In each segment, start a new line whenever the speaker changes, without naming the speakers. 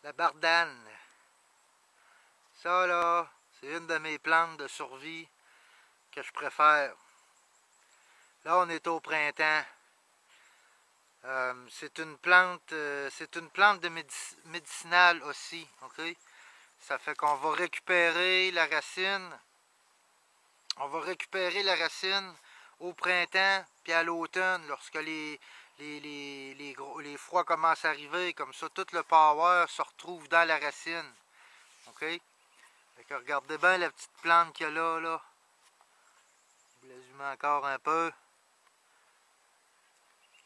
La bardane. Ça là, c'est une de mes plantes de survie que je préfère. Là, on est au printemps. C'est une plante de médicinale aussi, ok? Ça fait qu'on va récupérer la racine. On va récupérer la racine au printemps puis à l'automne, lorsque les froids commencent à arriver. Comme ça, tout le power se retrouve dans la racine. OK? Fait que regardez bien la petite plante qu'il y a là. Je vous la zoome encore un peu.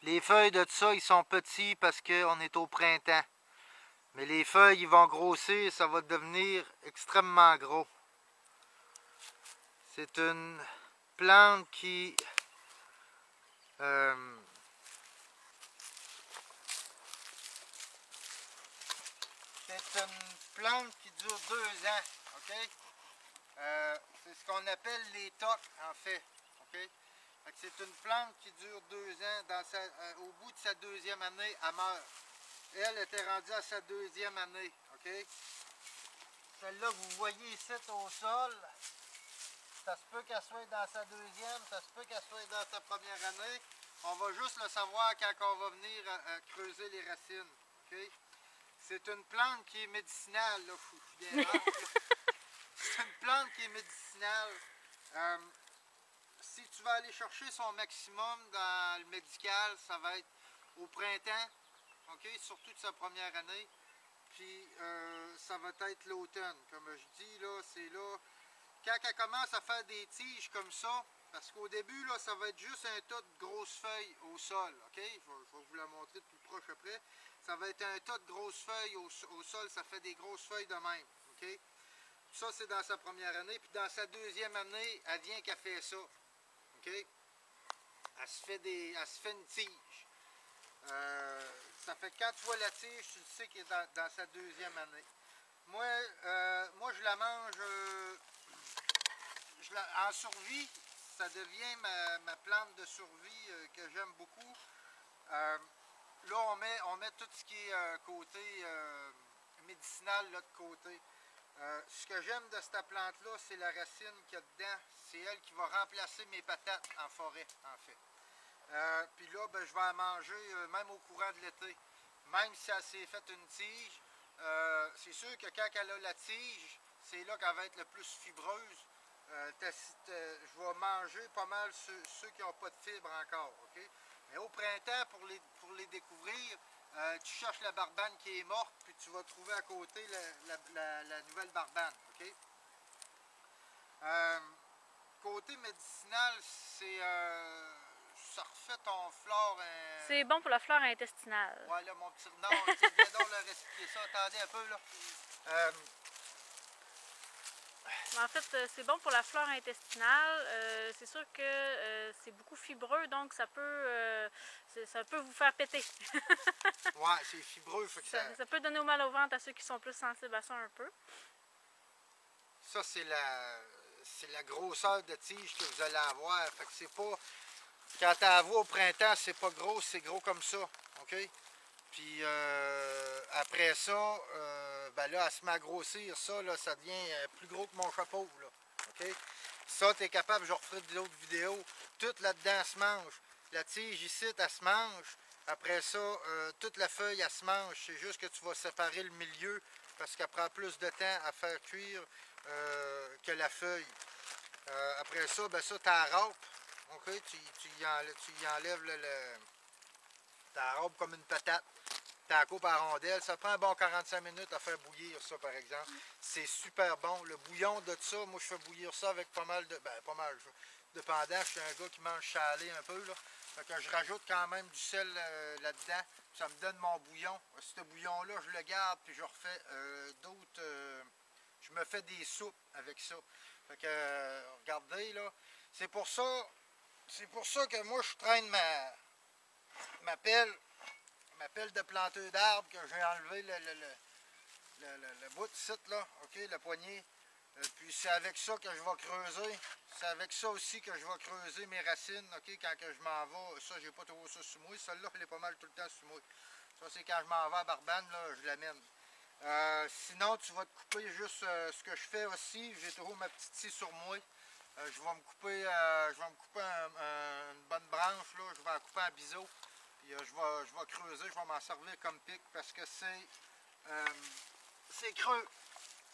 Les feuilles de ça, ils sont petits parce qu'on est au printemps. Mais les feuilles, ils vont grossir, ça va devenir extrêmement gros. C'est une plante qui... c'est une plante qui dure 2 ans, ok? C'est ce qu'on appelle les tocs, en fait, ok? C'est une plante qui dure 2 ans. Au bout de sa 2e année, elle meurt. Elle était rendue à sa 2e année, ok? Celle-là, vous voyez ici au sol, ça se peut qu'elle soit dans sa 2e, ça se peut qu'elle soit dans sa 1re année. On va juste le savoir quand on va venir creuser les racines, ok? C'est une plante qui est médicinale, là, je suis bien rare, c'est une plante qui est médicinale. Si tu vas aller chercher son maximum dans le médical, ça va être au printemps, ok, surtout de sa 1re année. Puis ça va être l'automne. Comme je dis, là, c'est là. Quand elle commence à faire des tiges comme ça, parce qu'au début, là, ça va être juste un tas de grosses feuilles au sol, ok? Je vais vous la montrer de plus proche après. Ça va être un tas de grosses feuilles au sol, ça fait des grosses feuilles de même, ok? Ça, c'est dans sa 1re année. Puis dans sa 2e année, elle vient qu'elle fait ça, ok? Elle se fait une tige. Ça fait que quand tu vois la tige, tu sais qu'elle est dans sa 2e année. Moi, je la mange en survie. Ça devient ma plante de survie que j'aime beaucoup. Là, on met tout ce qui est côté médicinal là, de côté. Ce que j'aime de cette plante-là, c'est la racine qu'il y a dedans. C'est elle qui va remplacer mes patates en forêt, en fait. Puis là, ben, je vais en manger même au courant de l'été. Même si elle s'est faite une tige, c'est sûr que quand elle a la tige, c'est là qu'elle va être le plus fibreuse. Je vais manger pas mal ceux qui n'ont pas de fibres encore. Okay? Mais au printemps, pour les découvrir, tu cherches la barbane qui est morte, puis tu vas trouver à côté la nouvelle barbane. Okay? Côté médicinal, c'est... ça refait ton flore.
C'est bon pour la flore intestinale.
Ouais, là, mon petit renard, tu viens donc leur expliquer ça. Attendez un peu, là.
En fait, c'est bon pour la flore intestinale. C'est sûr que c'est beaucoup fibreux, donc ça peut vous faire péter.
Ouais, c'est fibreux. Fait que
ça peut donner au mal au ventre à ceux qui sont plus sensibles à ça un peu.
Ça, c'est la grosseur de tige que vous allez avoir. Fait que c'est pas... Quand tu la vois au printemps, c'est pas gros, c'est gros comme ça. OK? Puis après ça, ben là, elle se met à grossir. Ça, là, ça devient plus gros que mon chapeau. Là. OK? Ça, tu es capable, je referai d'autres vidéos. Tout là-dedans se mange. La tige ici, elle se mange. Après ça, toute la feuille, elle se mange. C'est juste que tu vas séparer le milieu parce qu'elle prend plus de temps à faire cuire que la feuille. Après ça, ben ça, tu la râpes. OK? Tu y enlèves tu la râpes comme une patate. Tu la coupes à rondelles. Ça prend un bon 45 minutes à faire bouillir ça, par exemple. C'est super bon. Le bouillon de ça, moi, je fais bouillir ça avec pas mal de... Ben, pas mal. Dépendant, je suis un gars qui mange salé un peu, là. Fait que je rajoute quand même du sel là-dedans. Ça me donne mon bouillon. Ce bouillon-là, je le garde, puis je refais d'autres... je me fais des soupes avec ça. Fait que, regardez, là. C'est pour ça que moi, je traîne ma pelle de planteur d'arbres, que j'ai enlevé le bout de site, là, OK, le poignet. Puis c'est avec ça que je vais creuser. C'est avec ça aussi que je vais creuser mes racines, OK, quand que je m'en vais. Ça, j'ai pas trop ça sous moi. Celle-là, elle est pas mal tout le temps sous moi. Ça, c'est quand je m'en vais à Barbane, là, je l'amène. Sinon, tu vas te couper juste ce que je fais aussi. J'ai toujours ma petite scie sur moi. Je vais me couper, une bonne branche, là. Je vais la couper en biseau. Puis je vais creuser, je vais m'en servir comme pic parce que c'est creux.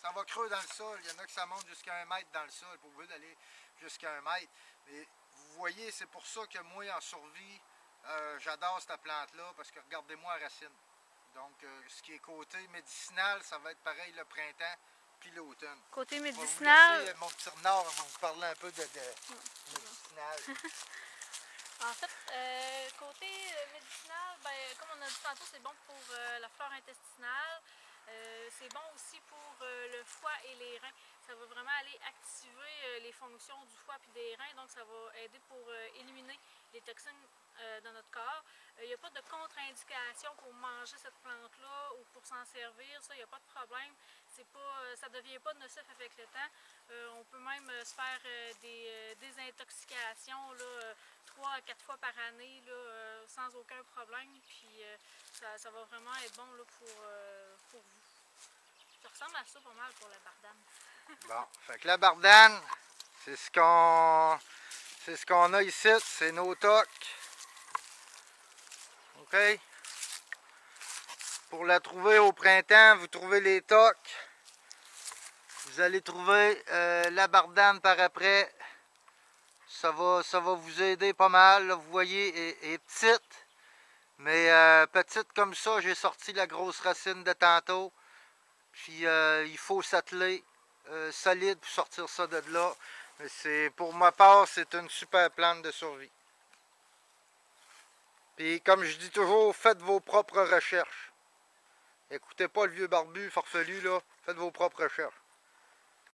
Ça va creux dans le sol. Il y en a que ça monte jusqu'à 1 mètre dans le sol. Pour vous d'aller jusqu'à 1 mètre. Mais vous voyez, c'est pour ça que moi, en survie, j'adore cette plante-là parce que regardez-moi la racine. Donc, ce qui est côté médicinal, ça va être pareil le printemps puis l'automne.
Côté médicinal.
Laisser, mon petit renard va vous parler un peu de médicinal.
En fait, côté médicinal, ben, comme on a dit tantôt, c'est bon pour la flore intestinale. C'est bon aussi pour le foie et les reins. Ça va vraiment aller activer les fonctions du foie et des reins. Donc, ça va aider pour éliminer les toxines dans notre corps. Il n'y a pas de contre-indication pour manger cette plante-là ou pour s'en servir. Ça, il n'y a pas de problème. Ça ne devient pas nocif avec le temps. On peut même se faire des désintoxications là, 3 à 4 fois par année là, sans aucun problème. Puis ça va vraiment être bon là, pour vous. Ça ressemble à ça pas mal pour la bardane.
Bon, fait que la bardane, c'est ce qu'on a ici, c'est nos tocs. OK? Pour la trouver au printemps, vous trouvez les tocs. Vous allez trouver la bardane par après. Ça va vous aider pas mal. Là, vous voyez, elle est petite. Mais petite comme ça, j'ai sorti la grosse racine de tantôt. Puis il faut s'atteler solide pour sortir ça de là. Mais pour ma part, c'est une super plante de survie. Puis comme je dis toujours, faites vos propres recherches. Écoutez pas le vieux barbu farfelu là, faites vos propres recherches.